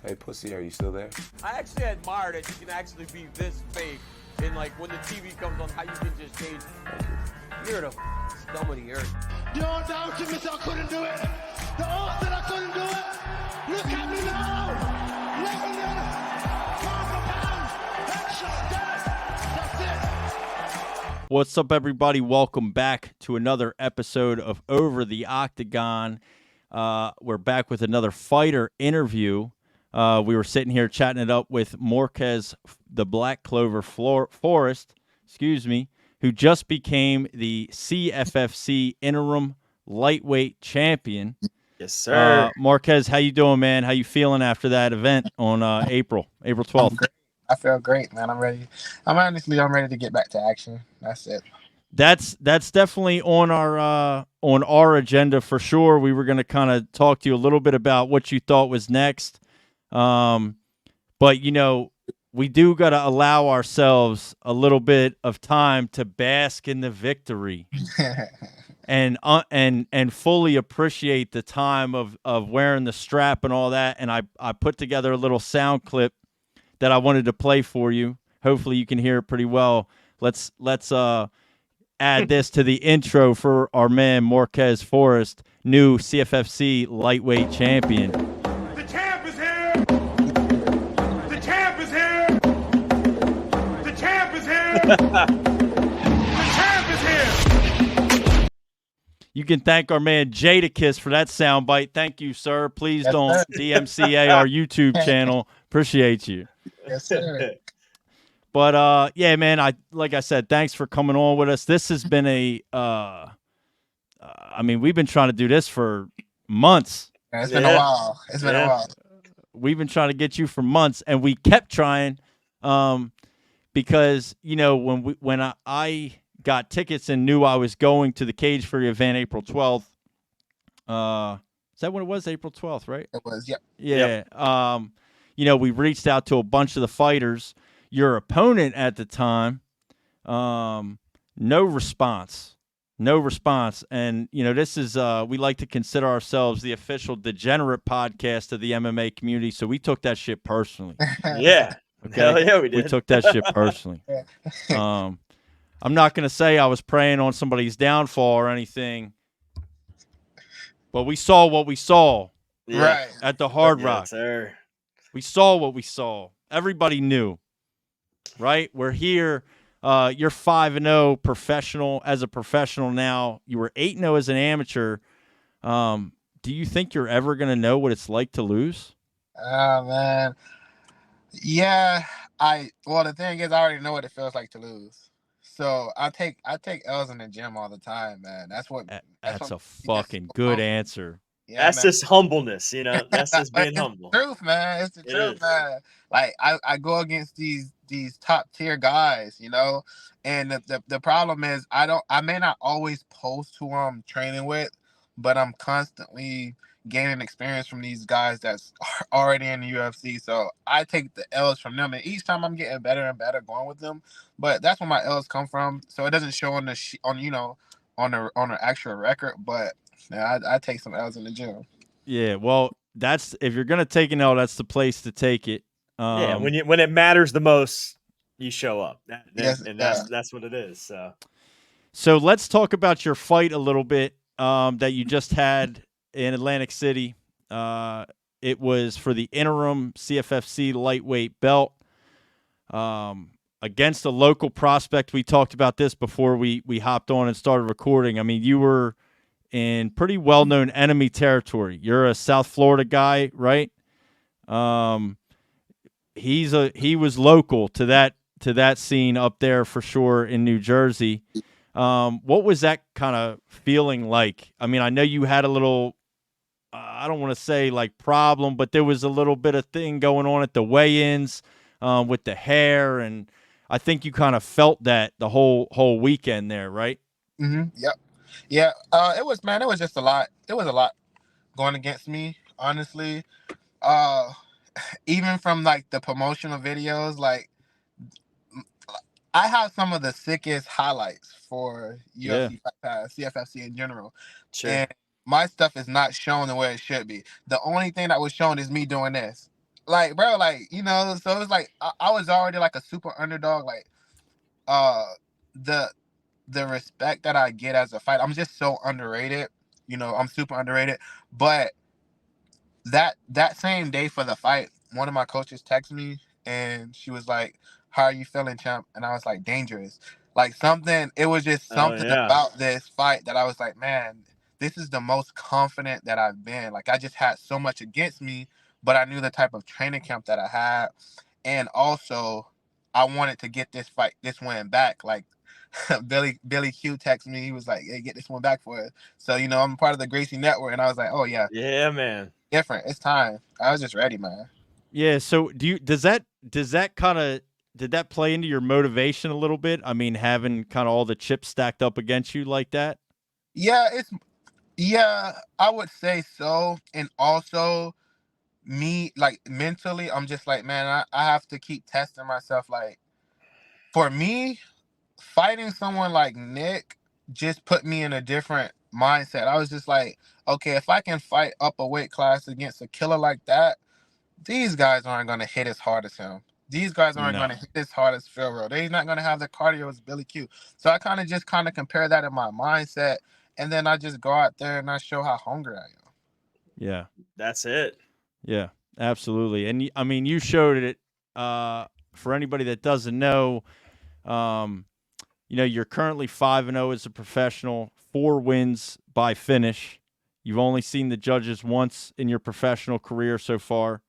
Hey, pussy, are you still there? I actually admire that you can actually be this fake. And like when the TV comes on, how you can just change. You're the scum of the earth. You don't doubt me, I couldn't do it. The odds that I couldn't do it. Look at me now. Lebanon, that's it. What's up, everybody? Welcome back to another episode of Over the Octagon. We're back with another fighter interview. We were sitting here chatting it up with Morquez, the Black Clover Forest, who just became the CFFC interim lightweight champion. Yes, sir. Morquez, how you doing, man? How you feeling after that event on April 12th? I feel great, man. I'm ready. I'm ready to get back to action. That's it. That's definitely on our agenda for sure. We were going to kind of talk to you a little bit about what you thought was next. But you know, we do got to allow ourselves a little bit of time to bask in the victory and fully appreciate the time of wearing the strap and all that. And I put together a little sound clip that I wanted to play for you. Hopefully you can hear it pretty well. Let's add this to the intro for our man Morquez Forest, new CFFC lightweight champion. The champ is here. The champ is here. The champ is here. The champ is here. You can thank our man Jadakiss for that soundbite. Thank you, sir. Please Yes, don't sir. DMCA our YouTube channel. Appreciate you. Yes, sir. But yeah, man, like I said, thanks for coming on with us. This has been we've been trying to do this for months. It's been a while. It's been a while. We've been trying to get you for months, and we kept trying, because you know when I got tickets and knew I was going to the Cage Fury event April 12th. Is that when it was? April 12th, right? It was. Yep. Yeah. Yep. You know, we reached out to a bunch of the fighters. Your opponent at the time, no response. And, you know, this is, we like to consider ourselves the official degenerate podcast of the MMA community. So we took that shit personally. Yeah. Okay? Hell yeah, we did. We took that shit personally. I'm not going to say I was preying on somebody's downfall or anything, but we saw what we saw Right. at the Hard Rock. Yes, sir. We saw what we saw. Everybody knew. Right? We're here. You're 5-0 professional as a professional now. You were 8-0 as an amateur. Do you think you're ever going to know what it's like to lose? Oh man. Yeah. The thing is, I already know what it feels like to lose. So I take L's in the gym all the time, man. That's That's a fucking good answer. Yeah, That's man. just humbleness, you know. That's just being humble. It's the truth, man. It's the truth, man. Like I go against these top tier guys, you know, and the problem is I may not always post who I'm training with, but I'm constantly gaining experience from these guys that's already in the UFC. So I take the L's from them, and each time I'm getting better and better going with them. But that's where my L's come from. So it doesn't show on the actual record, but. Yeah, I take some L's in the gym. Yeah, well, if you're gonna take an L, that's the place to take it. Yeah, when it matters the most, you show up. Yes, That's what it is. So let's talk about your fight a little bit that you just had in Atlantic City. It was for the interim CFFC lightweight belt against a local prospect. We talked about this before we hopped on and started recording. I mean, you were in pretty well-known enemy territory. You're a South Florida guy, right? He was local to that scene up there for sure in New Jersey. What was that kind of feeling like? I mean, I know you had a little, I don't want to say like problem, but there was a little bit of thing going on at the weigh-ins with the hair, and I think you kind of felt that the whole weekend there, right? Mm-hmm. Yep. Yeah, it was just a lot. It was a lot going against me, honestly. Even from like the promotional videos, like I have some of the sickest highlights for UFC CFFC in general. Sure. And my stuff is not shown the way it should be. The only thing that was shown is me doing this. like, bro, like, you know, so it was like I was already like a super underdog. Like, uh, the respect that I get as a fighter, I'm just so underrated. You know, I'm super underrated. But that same day for the fight, one of my coaches texted me and she was like, "How are you feeling, champ?" And I was like, "Dangerous." Like something, it was just Oh something yeah. about this fight that I was like, man, this is the most confident that I've been. Like I just had so much against me, but I knew the type of training camp that I had. And also I wanted to get this win back. Like Billy Q texted me, he was like, "Hey, get this one back for us." So, you know, I'm part of the Gracie Network and I was like, "Oh yeah, Yeah, man. different. It's time." I was just ready, man. Yeah. So does that kind of did that play into your motivation a little bit? I mean, having kind of all the chips stacked up against you like that. Yeah, I would say so. And also me, like mentally, I'm just like, man, I have to keep testing myself. Like for me, fighting someone like Nick just put me in a different mindset. I was just like, okay, if I can fight up a weight class against a killer like that, these guys aren't going to hit as hard as him. These guys aren't No. going to hit as hard as Phil Rowe. They're not going to have the cardio as Billy Q. So I kind of compare that in my mindset, and then I just go out there and I show how hungry I am. Yeah. That's it. Yeah. Absolutely. And I mean, you showed it. For anybody that doesn't know, you know, you're currently 5-0 as a professional, 4 wins by finish. You've only seen the judges once in your professional career so far.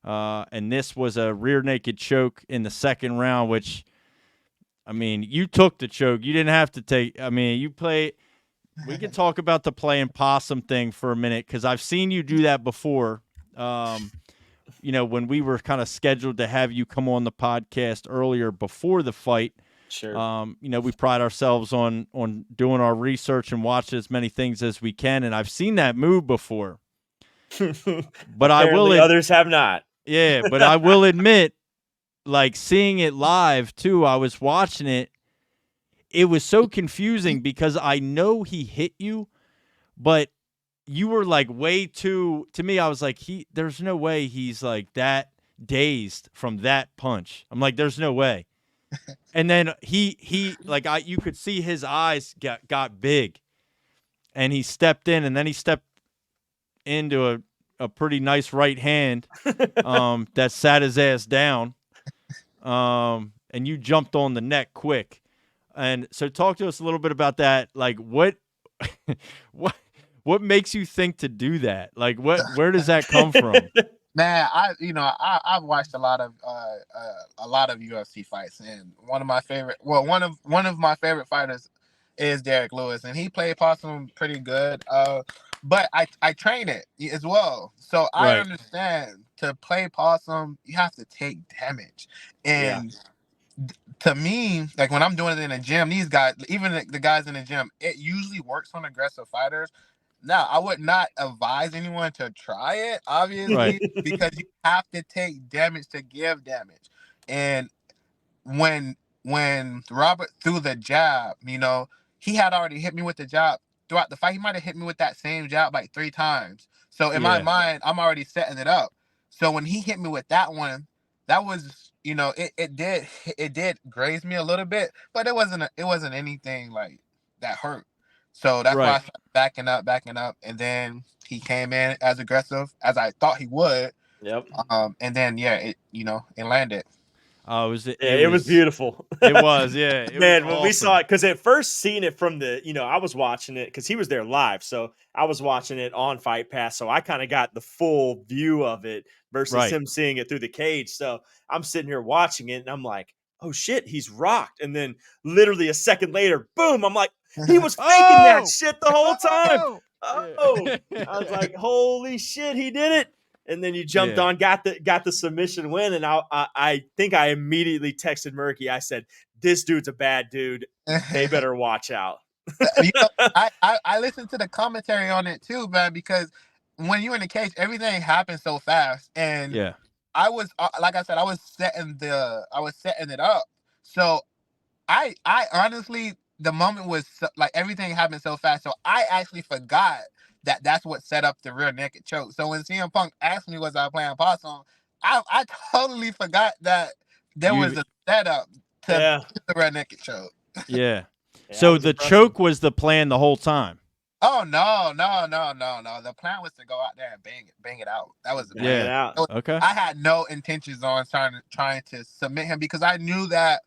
And this was a rear naked choke in the second round, which, I mean, you took the choke. You didn't have to take. I mean, you play. We can talk about the playing possum thing for a minute because I've seen you do that before. You know, when we were kind of scheduled to have you come on the podcast earlier before the fight. Sure. You know, we pride ourselves on doing our research and watching as many things as we can, and I've seen that move before. But I will. Others have not. Yeah, but I will admit, like seeing it live too, I was watching it. It was so confusing because I know he hit you, but you were like way too. To me, I was like, there's no way he's like that dazed from that punch. I'm like, there's no way. And then he like you could see his eyes got big, and he stepped in, and then he stepped into a pretty nice right hand that sat his ass down, and you jumped on the neck quick. And so talk to us a little bit about that. Like what what makes you think to do that? Like where does that come from? Man, I've watched a lot of UFC fights, and one of my my favorite fighters is Derek Lewis, and he played possum pretty good. But I train it as well, so I understand to play possum you have to take damage, and to me, like when I'm doing it in the gym, these guys, even the guys in the gym, it usually works on aggressive fighters. Now, I would not advise anyone to try it, obviously, because you have to take damage to give damage. And when Robert threw the jab, you know, he had already hit me with the jab throughout the fight. He might have hit me with that same jab like 3 times. So in my mind, I'm already setting it up. So when he hit me with that one, that was, you know, it did graze me a little bit, but it wasn't anything like that hurt. So that's why I started backing up, and then he came in as aggressive as I thought he would. Yep. And then it landed. Oh, it was beautiful. It was, yeah. Man, when we saw it, because at first seeing it from I was watching it because he was there live, so I was watching it on Fight Pass, so I kind of got the full view of it versus him seeing it through the cage. So I'm sitting here watching it, and I'm like, oh shit, he's rocked. And then literally a second later, boom, I'm like, he was faking that shit the whole time. I was like, holy shit, he did it. And then you jumped on, got the submission win, and I think I immediately texted Murky. I said, "This dude's a bad dude. They better watch out." I listened to the commentary on it too, man, because when you're in the cage, everything happens so fast, and I was like I said, I was setting it up. So I honestly, the moment was like everything happened so fast, so I actually forgot that's what set up the rear naked choke. So when CM Punk asked me was I playing possum, I totally forgot that there was a setup to the rear naked choke. Yeah. So the choke was the plan the whole time. Oh no. The plan was to go out there and bang it out. That was the plan. Bang it out. Okay. I had no intentions on trying to submit him because I knew that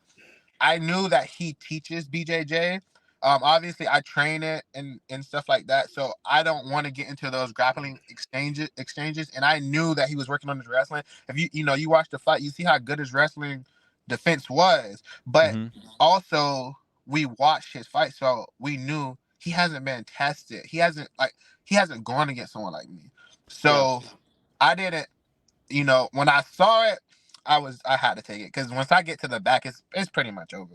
he teaches BJJ. Obviously I train it and stuff like that. So I don't want to get into those grappling exchanges. And I knew that he was working on his wrestling. If you watch the fight, you see how good his wrestling defense was. But also we watched his fight, so we knew he hasn't been tested. He hasn't gone against someone like me. So I didn't, when I saw it, I had to take it because once I get to the back, it's pretty much over.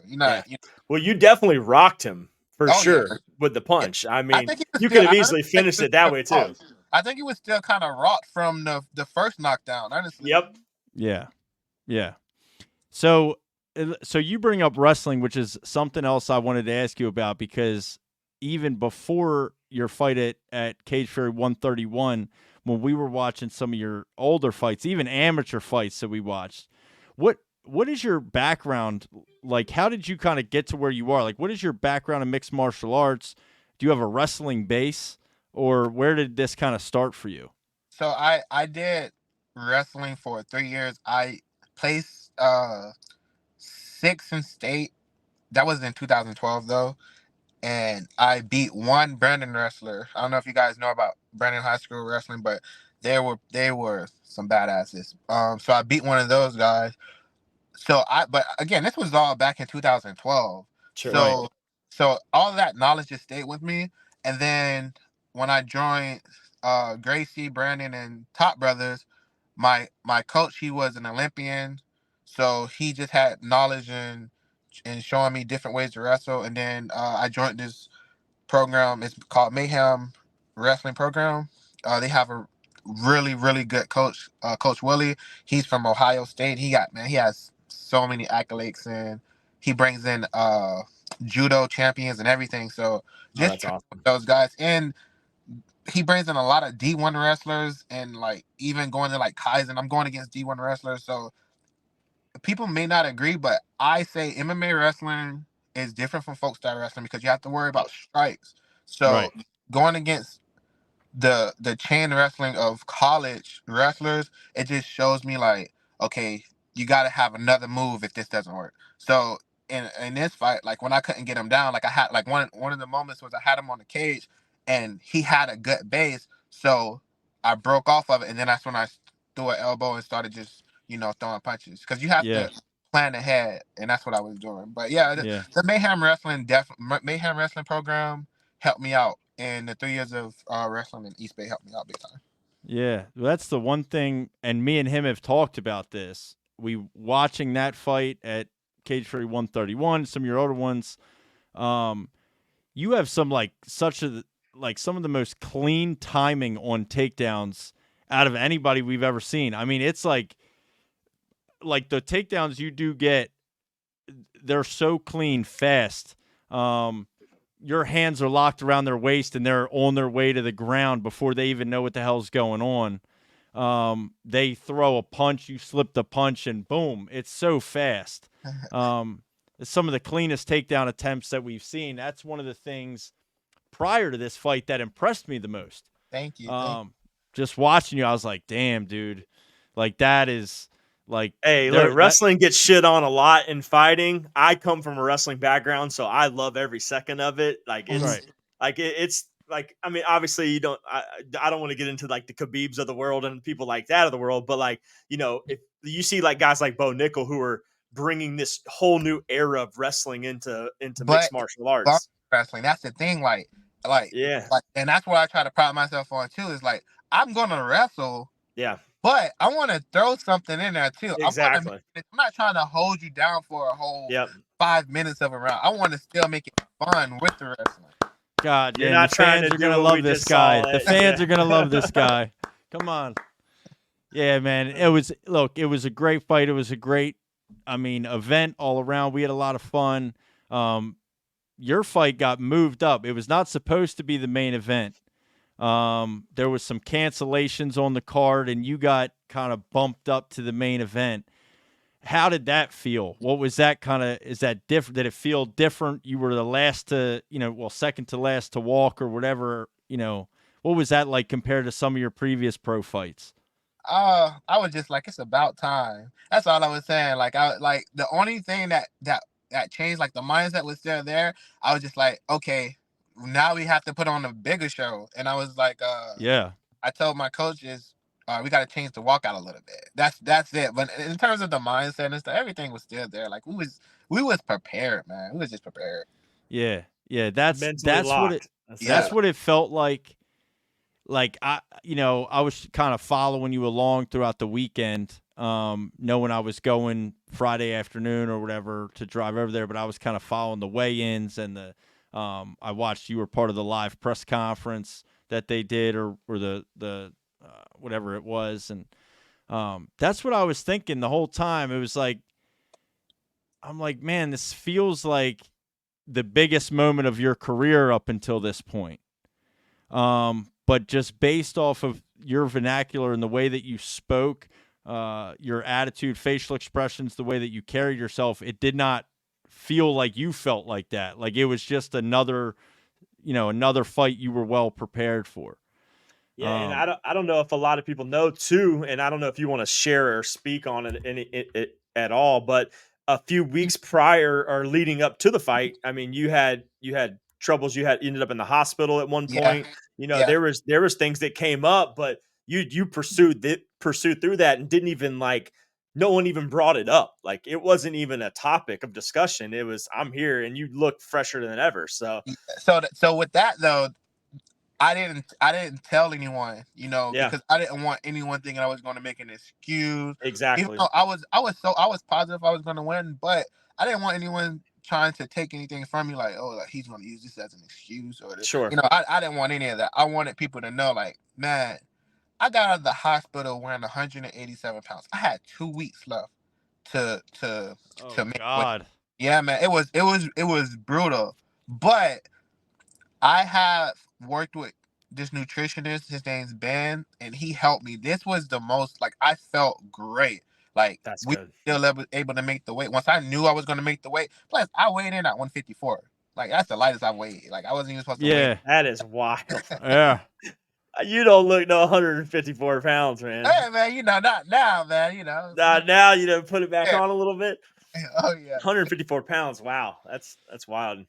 Well, you definitely rocked him for sure with the punch. I mean, you could have easily finished it that way too. I think he was still kind of wrought from the first knockdown, honestly. Yep. Yeah. So you bring up wrestling, which is something else I wanted to ask you about, because even before your fight at Cage Fury 131, when we were watching some of your older fights, even amateur fights that we watched, what is your background like? How did you kind of get to where you are? Like, what is your background in mixed martial arts? Do you have a wrestling base, or where did this kind of start for you? So I did wrestling for 3 years. I placed 6th in state. That was in 2012 though. And I beat one Brandon wrestler. I don't know if you guys know about Brandon High School wrestling, but they were some badasses. So I beat one of those guys. But again, this was all back in 2012. Sure. So all of that knowledge just stayed with me. And then when I joined Gracie, Brandon, and Top Brothers, my coach, he was an Olympian, so he just had knowledge and showing me different ways to wrestle. And then I joined this program. It's called Mayhem Wrestling Program. They have a really, really good coach, Coach Willie. He's from Ohio State. He has so many accolades, and he brings in judo champions and everything. So just awesome. Those guys, and he brings in a lot of D1 wrestlers, and like even going to like Kaizen. I'm going against D1 wrestlers, so people may not agree, but I say MMA wrestling is different from folk style wrestling because you have to worry about strikes. So going against the chain wrestling of college wrestlers, it just shows me like, okay, you got to have another move if this doesn't work. So in this fight, like when I couldn't get him down, like I had like one of the moments was I had him on the cage and he had a good base, so I broke off of it, and then that's when I threw an elbow and started just throwing punches, because you have to plan ahead, and that's what I was doing. But the Mayhem Wrestling program helped me out, and the 3 years of wrestling in East Bay helped me out big time. Yeah, that's the one thing, and me and him have talked about this. We watching that fight at Cage Fury 131, some of your older ones. You have some some of the most clean timing on takedowns out of anybody we've ever seen. I mean, it's like the takedowns you do get, they're so clean, fast. Your hands are locked around their waist and they're on their way to the ground before they even know what the hell's going on. They throw a punch, you slip the punch, and boom, it's so fast. It's some of the cleanest takedown attempts that we've seen. That's one of the things prior to this fight that impressed me the most. Thank you. Just watching you, I was like, damn, dude. Like, that is like, hey, look, wrestling gets shit on a lot in fighting. I come from a wrestling background, so I love every second of it. Like, it's it's like, I mean, obviously I don't want to get into like the Khabibs of the world and people like that of the world, but like, if you see like guys like Bo Nickel who are bringing this whole new era of wrestling into mixed martial arts. Wrestling, that's the thing, and that's what I try to pride myself on too, is like, I'm gonna wrestle, but I want to throw something in there too. Exactly. I'm not trying to hold you down for a whole 5 minutes of a round. I want to still make it fun with the wrestling. God, yeah, the fans are gonna love this guy. The fans are gonna love this guy. Come on. Yeah, man. It was a great fight. It was a great, event all around. We had a lot of fun. Your fight got moved up. It was not supposed to be the main event. There was some cancellations on the card, and you got kind of bumped up to the main event. How did that feel? What was that kind of? Is that different? Did it feel different? You were the last to, second to last to walk or whatever. What was that like compared to some of your previous pro fights? I was just like, it's about time. That's all I was saying. Like, the only thing that changed, like the mindset was still there. I was just like, okay, now we have to put on a bigger show. And I was like, yeah. I told my coaches, we got to change the walkout a little bit. That's it. But in terms of the mindset and stuff, everything was still there. Like we was prepared, man. We was just prepared. Yeah, yeah. That's locked. That's what it felt like. Like I was kind of following you along throughout the weekend, knowing I was going Friday afternoon or whatever to drive over there, but I was kind of following the weigh-ins and I watched you were part of the live press conference that they did or the whatever it was. And that's what I was thinking the whole time. It was like, I'm like, man, this feels like the biggest moment of your career up until this point. But just based off of your vernacular and the way that you spoke, your attitude, facial expressions, the way that you carried yourself, it did not feel like you felt like that. Like it was just another fight you were well prepared for. Yeah, and I don't know if a lot of people know too, and I don't know if you want to share or speak on it at all, but a few weeks prior or leading up to the fight, I mean, you had troubles. You ended up in the hospital at one point. There was things that came up, but you pursued through that and didn't even no one even brought it up. Like it wasn't even a topic of discussion. It was, I'm here, and you look fresher than ever. So with that though, I didn't tell anyone, because I didn't want anyone thinking I was going to make an excuse. Exactly. Even though I was positive I was going to win, but I didn't want anyone trying to take anything from me, like, oh, like he's going to use this as an excuse or sure. I didn't want any of that. I wanted people to know, like, man, I got out of the hospital weighing 187 pounds. I had 2 weeks left to make. God. Yeah, man, it was brutal, but I have worked with this nutritionist. His name's Ben, and he helped me. This was the most, like, I felt great. Like, that's we good. Still able to make the weight. Once I knew I was going to make the weight, plus I weighed in at 154. Like, that's the lightest I weighed. Like, I wasn't even supposed to weigh. That is wild. Yeah. You don't look 154 pounds, man. Hey, man, not now, man, Now, put it back on a little bit. Oh, yeah. 154 pounds. Wow. That's wild.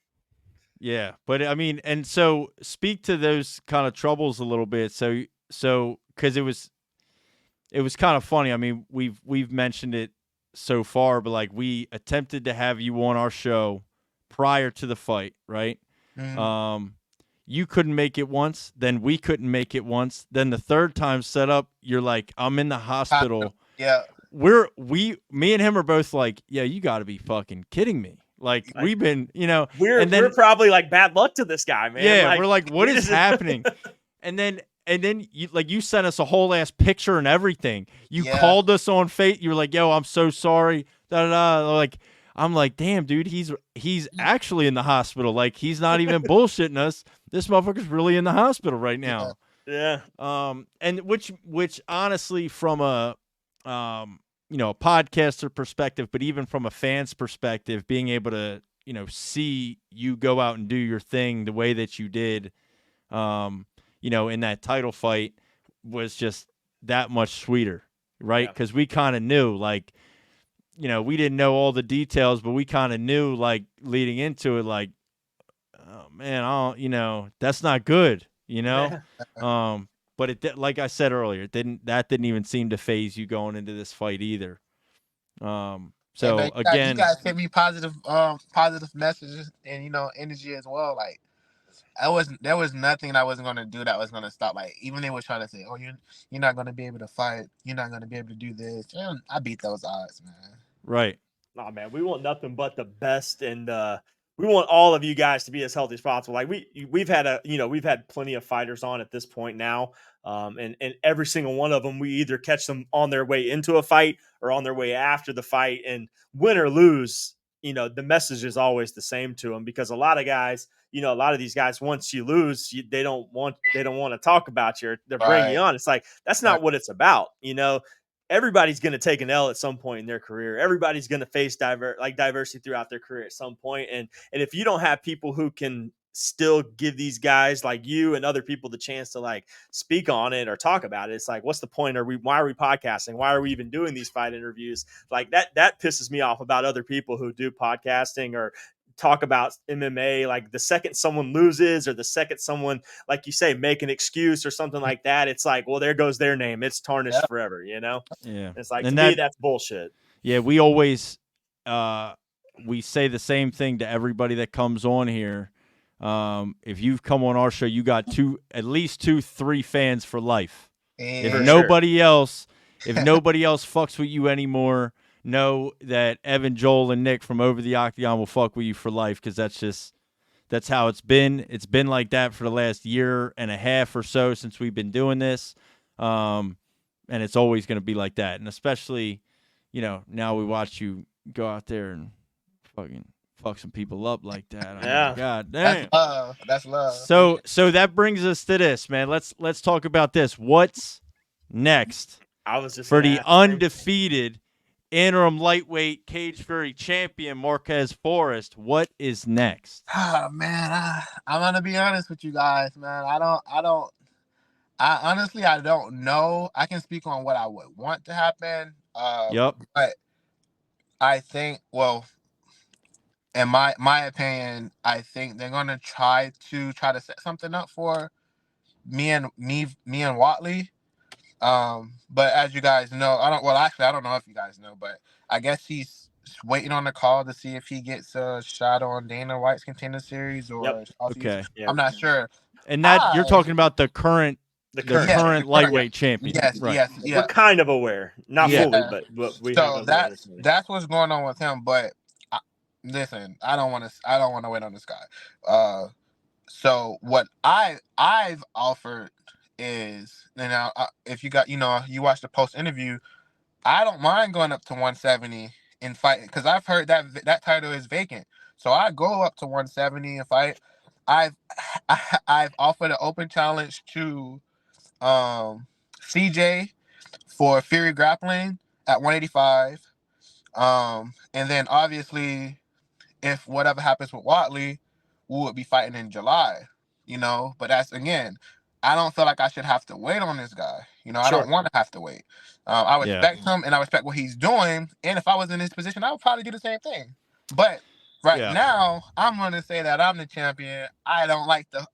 Yeah. But I mean, and so speak to those kind of troubles a little bit. So, cause it was kind of funny. I mean, we've mentioned it so far, but like we attempted to have you on our show prior to the fight, right? Mm-hmm. You couldn't make it once, then we couldn't make it once. Then the third time set up, you're like, I'm in the hospital. Yeah. Me and him are both like, yeah, you got to be fucking kidding me. Like we've been, we're probably like bad luck to this guy, man. Yeah, we're like, what is happening? And then you sent us a whole ass picture and everything. You called us on Fate. You were like, yo, I'm so sorry. Da, da, da. Like, I'm like, damn, dude, he's actually in the hospital. Like, he's not even bullshitting us. This motherfucker's really in the hospital right now. Yeah. And which honestly, from a podcaster perspective, but even from a fan's perspective, being able to, see you go out and do your thing the way that you did, in that title fight was just that much sweeter, right? Because we kind of knew, like, we didn't know all the details, but we kind of knew, like, leading into it, like, oh man, that's not good, but it, like I said earlier, that didn't even seem to phase you going into this fight either. So man, again, you guys sent me positive messages and energy as well. Like, there was nothing I wasn't gonna do that was gonna stop. Like, even they were trying to say, "Oh, you're not gonna be able to fight. You're not gonna be able to do this." And I beat those odds, man. Right. Nah, man, we want nothing but the best, and we want all of you guys to be as healthy as possible. Like we've had plenty of fighters on at this point now, and every single one of them, we either catch them on their way into a fight or on their way after the fight, and win or lose, you know, the message is always the same to them, because a lot of guys, you know, a lot of these guys, once you lose, they don't want to talk about you. They're bringing you Right. on. It's like, that's not what it's about. You know, everybody's going to take an L at some point in their career. Everybody's going to face diversity throughout their career at some point. And if you don't have people who can still give these guys like you and other people the chance to like speak on it or talk about it, it's like, what's the point? Why are we podcasting? Why are we even doing these fight interviews? Like that pisses me off about other people who do podcasting or talk about MMA. Like the second someone loses, or the second someone, like you say, make an excuse or something like that, it's like, well, there goes their name. It's tarnished forever, you know? Yeah. It's like, and to me, that's bullshit. Yeah, we always we say the same thing to everybody that comes on here. If you've come on our show, you got at least 2-3 fans for life. If nobody else fucks with you anymore, know that Evan, Joel, and Nick from Over the Octagon will fuck with you for life, because that's how it's been. It's been like that for the last year and a half or so since we've been doing this, and it's always going to be like that. And especially, you know, now we watch you go out there and fucking fuck some people up like that. Yeah. God damn. That's love. So that brings us to this, man. Let's talk about this. What's next I was just for the undefeated interim lightweight cage fury champion Morquez Forrest? What is next? Oh man, I'm gonna be honest with you guys, man. I honestly don't know. I can speak on what I would want to happen. But I think, well, in my opinion, I think they're gonna try to set something up for me and Watley. But as you guys know, I don't know if you guys know, but I guess he's waiting on the call to see if he gets a shot on Dana White's Contender Series or okay. I'm not sure. And that you're talking about the current lightweight champion. Yes, right. yes. We're kind of aware, not fully, but we so have that's what's going on with him. But listen, I don't want to wait on this guy. So what I've offered is, if you got, you watch the post interview, I don't mind going up to 170 and fight, because I've heard that title is vacant. So I go up to 170 and fight. I've offered an open challenge to CJ for Fury Grappling at 185. And then obviously, if whatever happens with Watley, we would be fighting in July, But that's, again, I don't feel like I should have to wait on this guy. I don't want to have to wait. I respect him, and I respect what he's doing. And if I was in his position, I would probably do the same thing. But now, I'm going to say that I'm the champion. I don't like the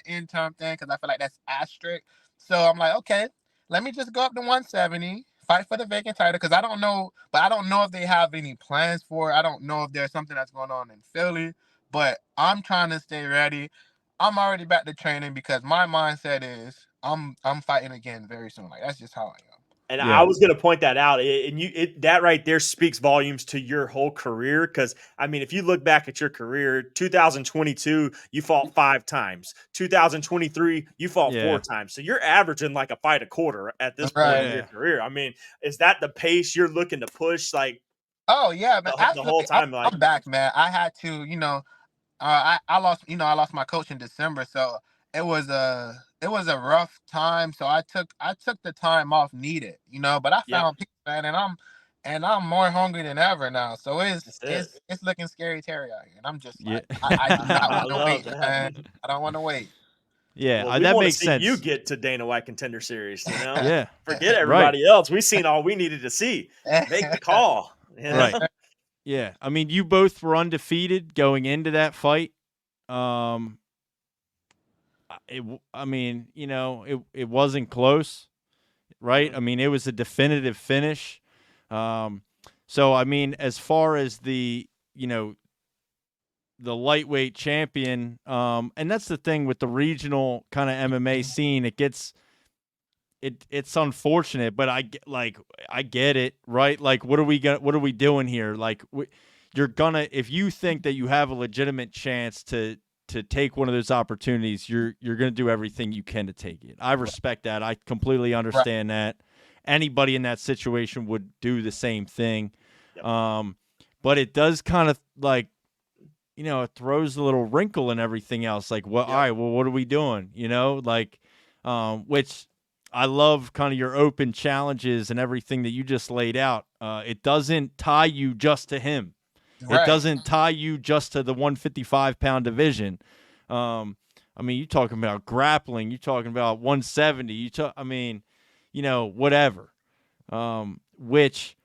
interim thing, because I feel like that's asterisk. So I'm like, okay, let me just go up to 170, fight for the vacant title, because I don't know if they have any plans for it. I don't know if there's something that's going on in Philly, but I'm trying to stay ready. I'm already back to training, because my mindset is I'm fighting again very soon. Like, that's just how I am. And I was going to point that out, and that right there speaks volumes to your whole career. Because I mean, if you look back at your career, 2022, you fought 5 times. 2023, you fought 4 times. So you're averaging like a fight a quarter at this point in your career. I mean, is that the pace you're looking to push? Like, oh yeah, man, the whole time. I'm back, man. I had to, I lost my coach in December, so it was a rough time. So I took the time off needed, but I found peace, man, and I'm more hungry than ever now. So it's looking scary Terry out here, and I'm just like, I do not want to wait, man. I don't want to wait. Yeah, well, that makes sense. You get to Dana White Contender Series, Yeah, forget everybody else. We've seen all we needed to see. Make the call. Right. Yeah, I mean, you both were undefeated going into that fight. It wasn't close, right? I mean, it was a definitive finish. So, I mean, as far as the lightweight champion, and that's the thing with the regional kind of MMA scene, it's unfortunate, but I get it, right? Like, what are we doing here? Like, if you think that you have a legitimate chance to take one of those opportunities, you're going to do everything you can to take it. I respect that. I completely understand that. Anybody in that situation would do the same thing. but it does kind of like, it throws a little wrinkle in everything else. Like, well, all right, well, what are we doing? Like, which I love kind of your open challenges and everything that you just laid out. It doesn't tie you just to him. Right. It doesn't tie you just to the 155-pound division. You're talking about grappling. You're talking about 170. Whatever. Which,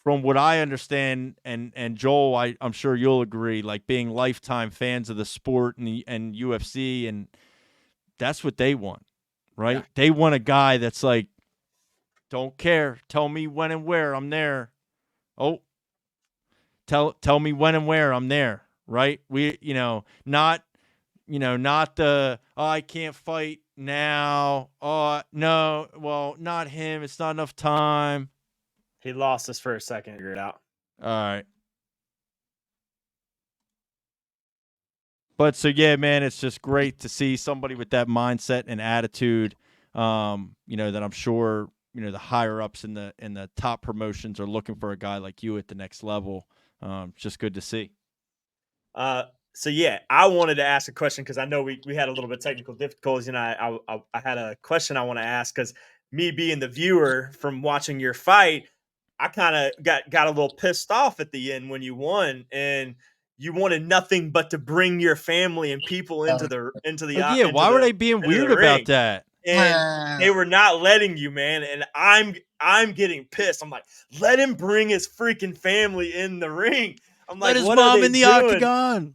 from what I understand, and Joel, I'm sure you'll agree, like being lifetime fans of the sport and UFC, and that's what they want, right? Yeah. They want a guy that's like, don't care. Tell me when and where, I'm there. Oh, tell me when and where, I'm there, right? Not the, I can't fight now. Oh, no, well, not him. It's not enough time. He lost us for a second. Figure it out. All right. But so, yeah, man, it's just great to see somebody with that mindset and attitude, that I'm sure, the higher ups in the top promotions are looking for a guy like you at the next level. It's just good to see. So, yeah, I wanted to ask a question because I know we had a little bit of technical difficulties, and I had a question I want to ask because me being the viewer from watching your fight, I kind of got a little pissed off at the end when you won, and you wanted nothing but to bring your family and people into the why were they being weird about that? And they were not letting you, man. And I'm getting pissed. I'm like, let him bring his freaking family in the ring. I'm like, let his what mom are they in the doing? octagon.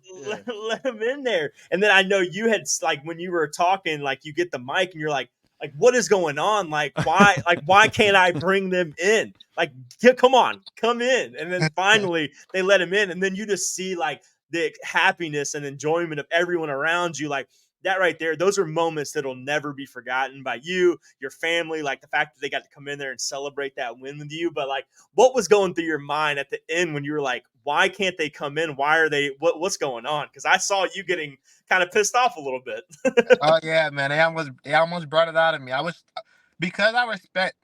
Let him in there. And then I know you had, like, when you were talking, like, you get the mic and you're like, what is going on? Like, why can't I bring them in? Like, come on, come in. And then finally they let him in. And then you just see like the happiness and enjoyment of everyone around you. Like that right there. Those are moments that'll never be forgotten by you, your family, like the fact that they got to come in there and celebrate that win with you. But like, what was going through your mind at the end when you were like, why can't they come in? Why are they, what's going on? Cause I saw you getting kind of pissed off a little bit. Oh yeah, man. They almost brought it out of me. Because I respect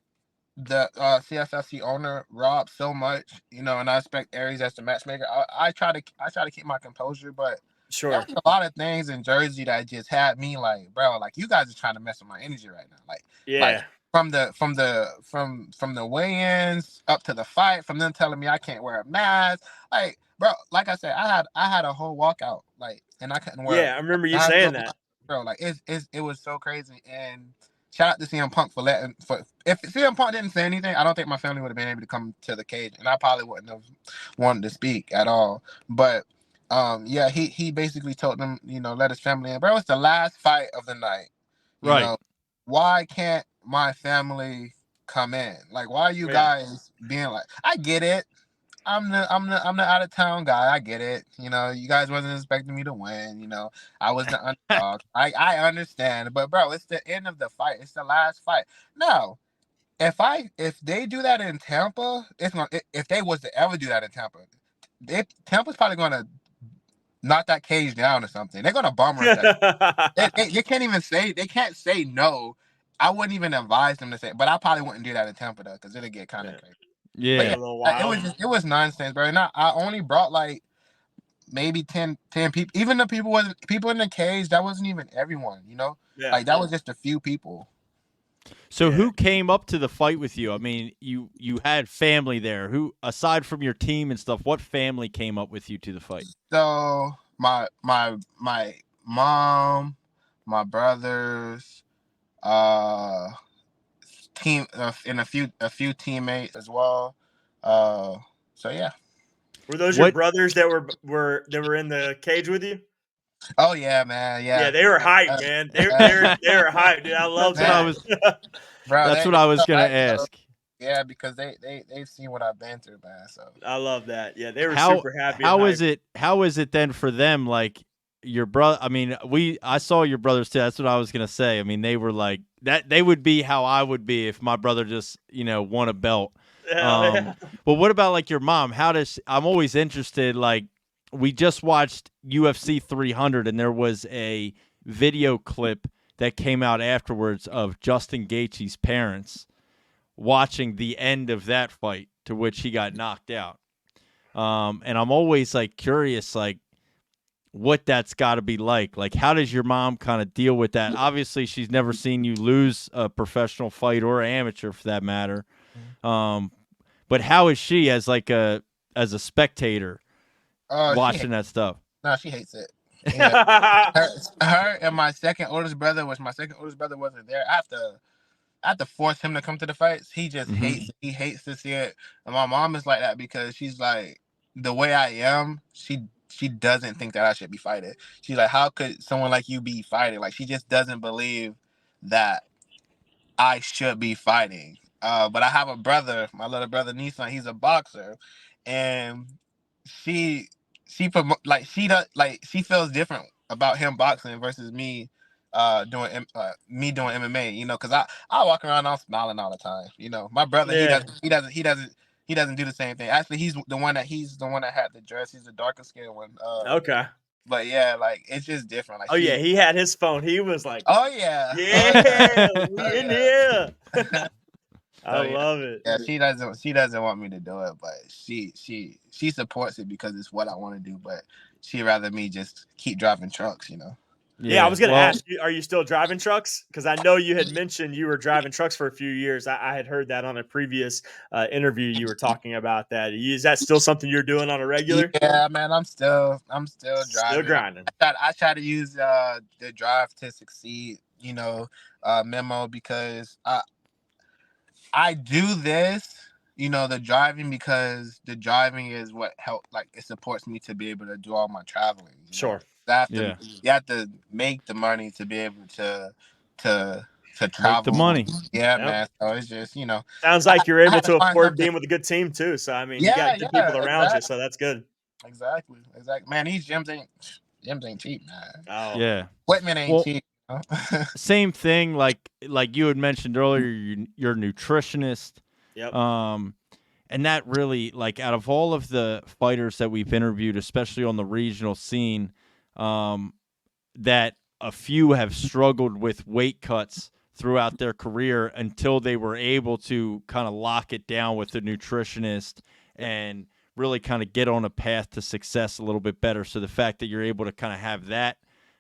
the CFFC owner Rob so much, and I respect Aries as the matchmaker. I try to keep my composure, but sure, there's a lot of things in Jersey that just had me like, bro, like you guys are trying to mess with my energy right now. Like, yeah. Like, from the weigh-ins up to the fight, from them telling me I can't wear a mask, like, bro, like I said, I had a whole walkout, like, and I couldn't wear. Yeah, I remember you saying that, bro. Like, it was so crazy. And shout out to CM Punk if CM Punk didn't say anything, I don't think my family would have been able to come to the cage, and I probably wouldn't have wanted to speak at all. But yeah, he basically told them, let his family in. Bro, it's the last fight of the night. Right. Why can't my family come in? Like, why are you guys being like, I get it. I'm the out of town guy. I get it. You guys wasn't expecting me to win. I was the underdog. I understand. But bro, it's the end of the fight. It's the last fight. Now, if they do that in Tampa, if they was to ever do that in Tampa, Tampa's probably gonna knock that cage down or something. They're gonna bum rush that. They can't even say, they can't say no. I wouldn't even advise them to say, but I probably wouldn't do that in Tampa though, because it'll get kind of crazy. Yeah, it was nonsense, bro. And I only brought like maybe 10 people. Even the people in the cage, that wasn't even everyone, like that was just a few people. So who came up to the fight with you? I mean, you had family there. Who, aside from your team and stuff, what family came up with you to the fight? So my mom, my brothers, team, and a few teammates as well. So yeah. Were those your brothers that were in the cage with you? Oh yeah, man. Yeah, they were hyped, man. They were hyped, dude. I love that. That's what I was gonna ask. Yeah, because they've seen what I've been through, man. So I love that. Yeah, they were super happy. How is it then for them? Like your brother, I mean, I saw your brothers too. That's what I was gonna say. I mean, they were like that. They would be how I would be if my brother just won a belt. But what about like your mom? I'm always interested. Like, we just watched UFC 300, and there was a video clip that came out afterwards of Justin Gaethje's parents watching the end of that fight, to which he got knocked out. And I'm always like curious, like what that's got to be like. Like, how does your mom kind of deal with that? Obviously, she's never seen you lose a professional fight or amateur for that matter. But how is she as a spectator watching that stuff? No, she hates it. Yeah. her and my second oldest brother, which my second oldest brother wasn't there. I have to force him to come to the fights. He just hates. He hates to see it. And my mom is like that because she's like, the way I am, she doesn't think that I should be fighting. She's like, how could someone like you be fighting? Like, she just doesn't believe that I should be fighting. But I have a brother, my little brother Nissan. He's a boxer, and she feels different about him boxing versus me doing MMA. You know, because I walk around, I'm smiling all the time. You know, my brother he doesn't do the same thing. Actually, he's the one that had the dress. He's the darker skinned one. Okay. But yeah, like it's just different. Like, he had his phone. He was like, oh yeah, we in here. I love it. Yeah, she doesn't want me to do it, but she supports it because it's what I want to do. But she'd rather me just keep driving trucks, you know. Yeah, I was going to ask you, are you still driving trucks? Because I know you had mentioned you were driving trucks for a few years. I had heard that on a previous interview. You were talking about that. Is that still something you're doing on a regular? Yeah, man, I'm still driving. Still grinding. I try to use the Drive to Succeed, you know, memo because I do this, you know, the driving because the driving is what it supports me to be able to do all my traveling. Sure. You have to make the money to be able to travel. Make the money. Yeah, man. So it's just, you know. Sounds like you're able to afford being with a good team too. So I mean, you got good people around you, so that's good. Exactly. Man, these gyms ain't cheap, man. Oh. Yeah. Equipment ain't cheap. Same thing, like you had mentioned earlier, you're a nutritionist. Yep. And that really, like, out of all of the fighters that we've interviewed, especially on the regional scene, that a few have struggled with weight cuts throughout their career until they were able to kind of lock it down with a nutritionist and really kind of get on a path to success a little bit better. So the fact that you're able to kind of have that,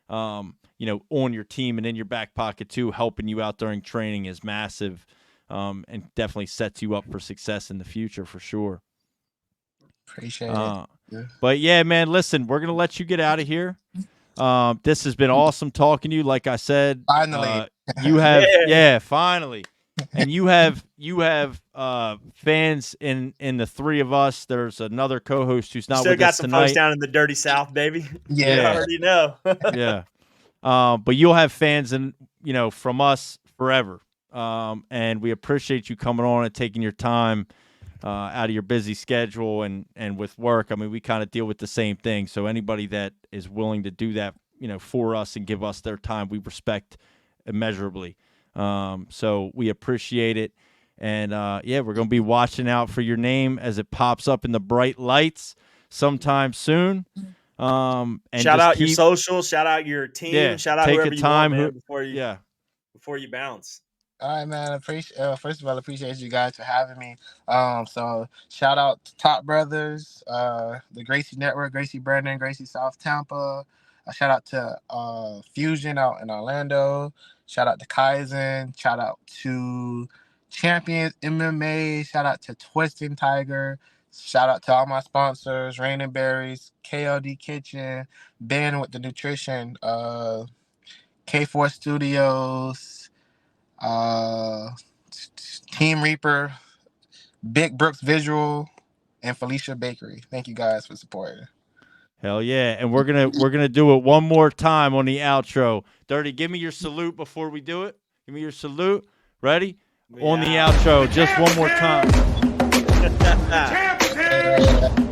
you know, on your team and in your back pocket too, helping you out during training is massive, and definitely sets you up for success in the future for sure. Appreciate it. Yeah. But yeah, man, listen, we're going to let you get out of here. This has been awesome talking to you. Like I said, finally, you have, finally. And you have fans in the three of us. There's another co-host who's not with us tonight. Still got some folks down in the dirty South, baby. Yeah. I already know. Yeah. But you'll have fans from us forever. And we appreciate you coming on and taking your time out of your busy schedule and with work. I mean, we kind of deal with the same thing. So anybody that is willing to do that, for us and give us their time, we respect immeasurably. So we appreciate it. And we're going to be watching out for your name as it pops up in the bright lights sometime soon. And shout out your socials, shout out your team, shout out whoever you want, man, before you bounce. All right, man. First of all, appreciate you guys for having me. So shout out to Top Brothers, the Gracie Network, Gracie Brandon, Gracie South Tampa. Shout out to Fusion out in Orlando. Shout out to Kaizen. Shout out to Champions MMA. Shout out to Twisting Tiger. Shout out to all my sponsors, Rain and Berries, KLD Kitchen, Ben with the Nutrition, K4 Studios, Team Reaper, Big Brooks Visual, and Felicia Bakery. Thank you guys for supporting. Hell yeah. And we're gonna do it one more time on the outro. Dirty, give me your salute before we do it. Give me your salute. Ready? On the outro, just one more time. The champ is here.